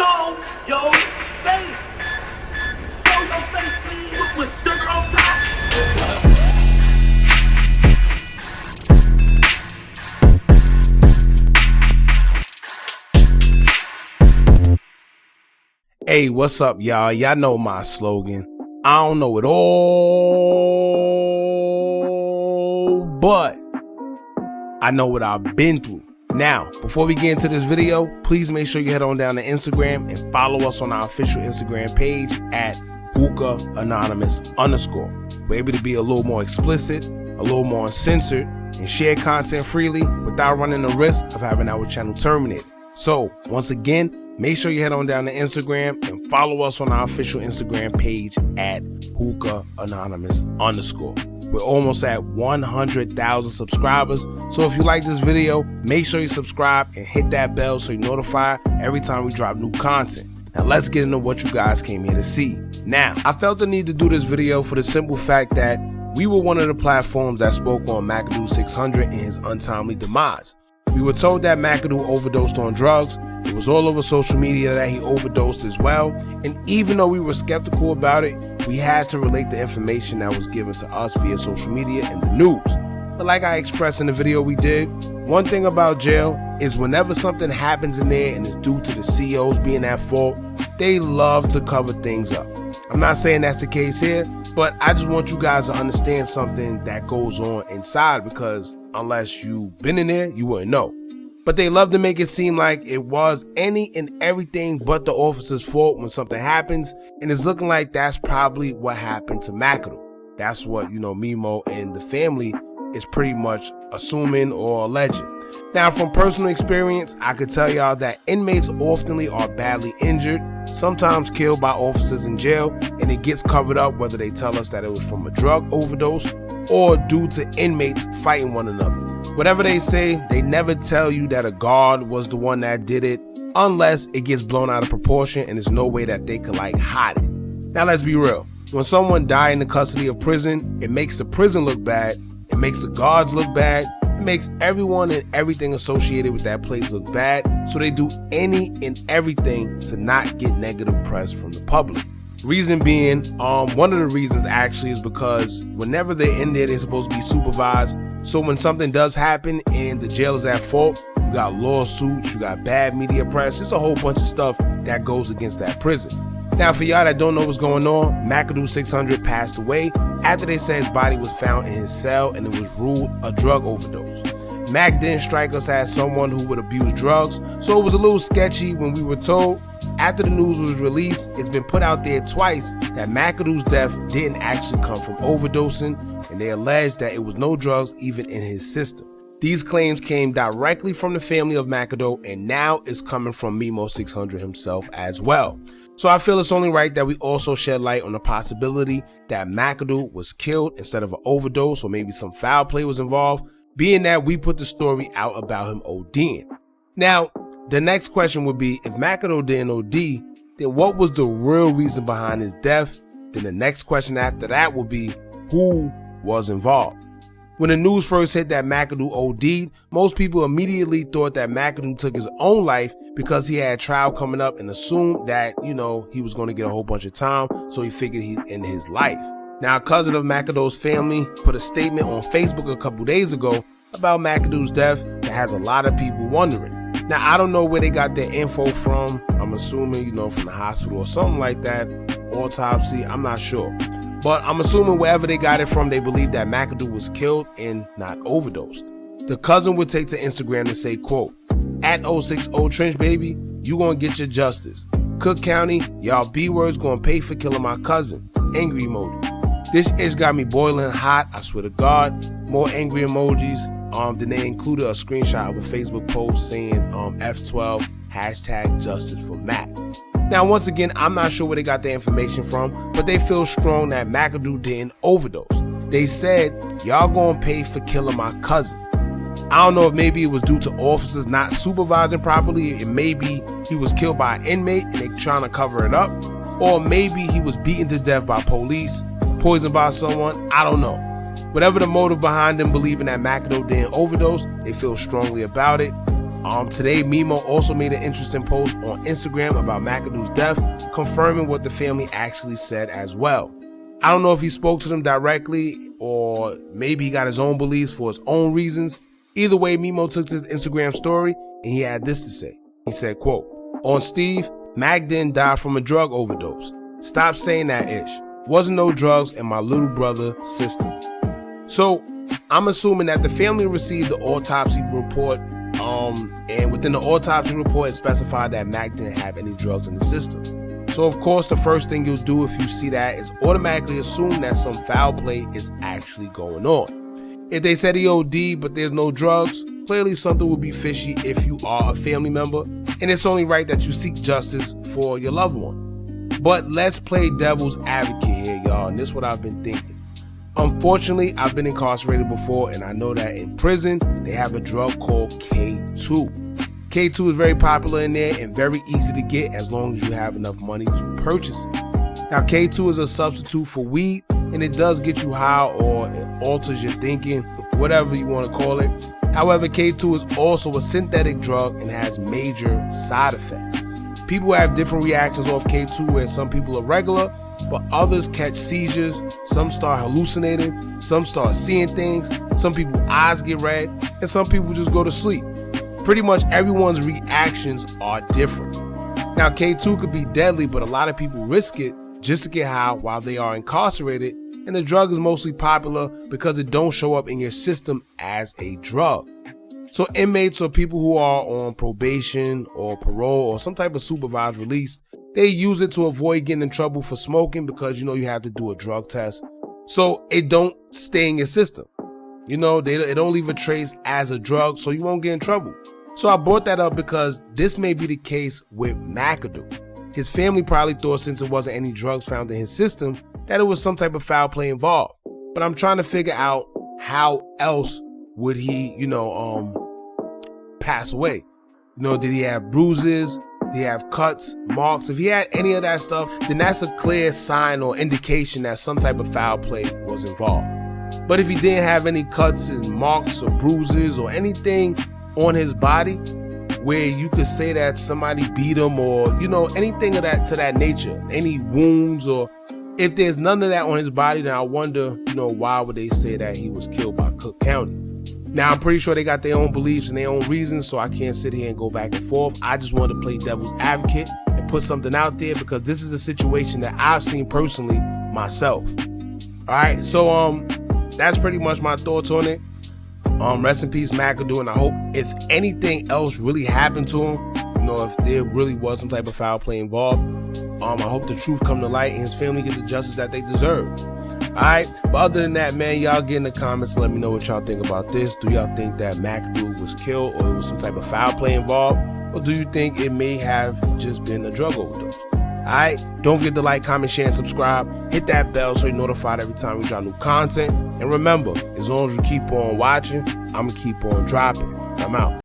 show your face. Show your face, please, with sugar on top. Hey, what's up, y'all? Y'all know my slogan. I don't know it all, but I know what I've been through. Now, before we get into this video, please make sure you head on down to Instagram and follow us on our official Instagram page at Hookah Anonymous _. We're able to be a little more explicit, a little more uncensored, and share content freely without running the risk of having our channel terminated. So, once again, make sure you head on down to Instagram and follow us on our official Instagram page at Hookah Anonymous _. We're almost at 100,000 subscribers. So if you like this video, make sure you subscribe and hit that bell so you're notified every time we drop new content. Now let's get into what you guys came here to see. Now, I felt the need to do this video for the simple fact that we were one of the platforms that spoke on Makado600 and his untimely demise. We were told that Makado overdosed on drugs. It was all over social media that he overdosed as well. And even though we were skeptical about it, we had to relate the information that was given to us via social media and the news. But like I expressed in the video we did, one thing about jail is whenever something happens in there and it's due to the CEOs being at fault, they love to cover things up. I'm not saying that's the case here, but I just want you guys to understand something that goes on inside, because unless you've been in there, you wouldn't know. But they love to make it seem like it was any and everything but the officer's fault when something happens, and it's looking like that's probably what happened to Makado. That's what, Memo and the family is pretty much assuming or alleging. Now, from personal experience, I could tell y'all that inmates oftenly are badly injured, sometimes killed by officers in jail, and it gets covered up whether they tell us that it was from a drug overdose or due to inmates fighting one another. Whatever they say, they never tell you that a guard was the one that did it, unless it gets blown out of proportion and there's no way that they could hide it. Now let's be real. When someone dies in the custody of prison, it makes the prison look bad, it makes the guards look bad, it makes everyone and everything associated with that place look bad, so they do any and everything to not get negative press from the public. Reason being, one of the reasons actually is because whenever they're in there, they're supposed to be supervised. So when something does happen and the jail is at fault, you got lawsuits, you got bad media press, just a whole bunch of stuff that goes against that prison. Now, for y'all that don't know what's going on, Makado600 passed away after they said his body was found in his cell and it was ruled a drug overdose. Mac didn't strike us as someone who would abuse drugs, so it was a little sketchy when we were told. After the news was released, it's been put out there twice that Makado's death didn't actually come from overdosing, and they alleged that it was no drugs even in his system. These claims came directly from the family of Makado, and now it's coming from Memo600 himself as well. So I feel it's only right that we also shed light on the possibility that Makado was killed instead of an overdose, or maybe some foul play was involved, being that we put the story out about him ODing. Now, the next question would be, if Makado didn't OD, then what was the real reason behind his death? Then the next question after that would be, who was involved? When the news first hit that Makado OD'd, most people immediately thought that Makado took his own life because he had a trial coming up and assumed that, he was going to get a whole bunch of time, so he figured he'd end his life. Now, a cousin of Makado's family put a statement on Facebook a couple days ago about Makado's death that has a lot of people wondering. Now, I don't know where they got their info from. I'm assuming, from the hospital or something like that. Autopsy, I'm not sure. But I'm assuming wherever they got it from, they believe that Makado was killed and not overdosed. The cousin would take to Instagram and say, quote, "At 060 Trench baby, you gonna get your justice. Cook County, y'all B-words gonna pay for killing my cousin. Angry emoji. This ish got me boiling hot, I swear to God." More angry emojis. Then they included a screenshot of a Facebook post saying F12 #justice for Mac. Now, once again, I'm not sure where they got their information from, but they feel strong that Makado didn't overdose. They said, y'all gonna pay for killing my cousin. I don't know if maybe it was due to officers not supervising properly, and maybe he was killed by an inmate and they trying to cover it up, or maybe he was beaten to death by police, poisoned by someone, I don't know. Whatever the motive behind them believing that Makado didn't overdose, they feel strongly about it. Today, Memo also made an interesting post on Instagram about McAdoo's death, confirming what the family actually said as well. I don't know if he spoke to them directly or maybe he got his own beliefs for his own reasons. Either way, Memo took to his Instagram story and he had this to say. He said, quote, "On Steve, Mac didn't die from a drug overdose. Stop saying that ish. Wasn't no drugs in my little brother system." So I'm assuming that the family received the autopsy report, and within the autopsy report, it specified that Mac didn't have any drugs in the system. So of course, the first thing you'll do if you see that is automatically assume that some foul play is actually going on. If they said he OD'd but there's no drugs, clearly something would be fishy if you are a family member, and it's only right that you seek justice for your loved one. But let's play devil's advocate here, y'all, and this is what I've been thinking. Unfortunately, I've been incarcerated before, and I know that in prison, they have a drug called K2. K2 is very popular in there and very easy to get as long as you have enough money to purchase it. Now, K2 is a substitute for weed, and it does get you high or it alters your thinking, whatever you want to call it. However, K2 is also a synthetic drug and has major side effects. People have different reactions off K2, where some people are regular, but others catch seizures, some start hallucinating, some start seeing things, some people's eyes get red, and some people just go to sleep. Pretty much everyone's reactions are different. Now, K2 could be deadly, but a lot of people risk it just to get high while they are incarcerated, and the drug is mostly popular because it don't show up in your system as a drug. So inmates or people who are on probation or parole or some type of supervised release, they use it to avoid getting in trouble for smoking because, you have to do a drug test. So it don't stay in your system. It don't leave a trace as a drug, so you won't get in trouble. So I brought that up because this may be the case with McAdoo. His family probably thought since there wasn't any drugs found in his system that it was some type of foul play involved. But I'm trying to figure out how else would he, pass away. Did he have bruises? Did he have cuts, marks? If he had any of that stuff, then that's a clear sign or indication that some type of foul play was involved. But if he didn't have any cuts and marks or bruises or anything on his body where you could say that somebody beat him or, anything of that to that nature, any wounds, or if there's none of that on his body, then I wonder, why would they say that he was killed by Cook County? Now, I'm pretty sure they got their own beliefs and their own reasons, so I can't sit here and go back and forth. I just wanted to play devil's advocate and put something out there because this is a situation that I've seen personally myself. All right, so that's pretty much my thoughts on it. Rest in peace, McAdoo, and I hope if anything else really happened to him, if there really was some type of foul play involved, I hope the truth come to light and his family get the justice that they deserve. Alright, but other than that, man, y'all get in the comments and let me know what y'all think about this. Do y'all think that McAdoo was killed or it was some type of foul play involved? Or do you think it may have just been a drug overdose? Alright, don't forget to like, comment, share, and subscribe. Hit that bell so you're notified every time we drop new content. And remember, as long as you keep on watching, I'm going to keep on dropping. I'm out.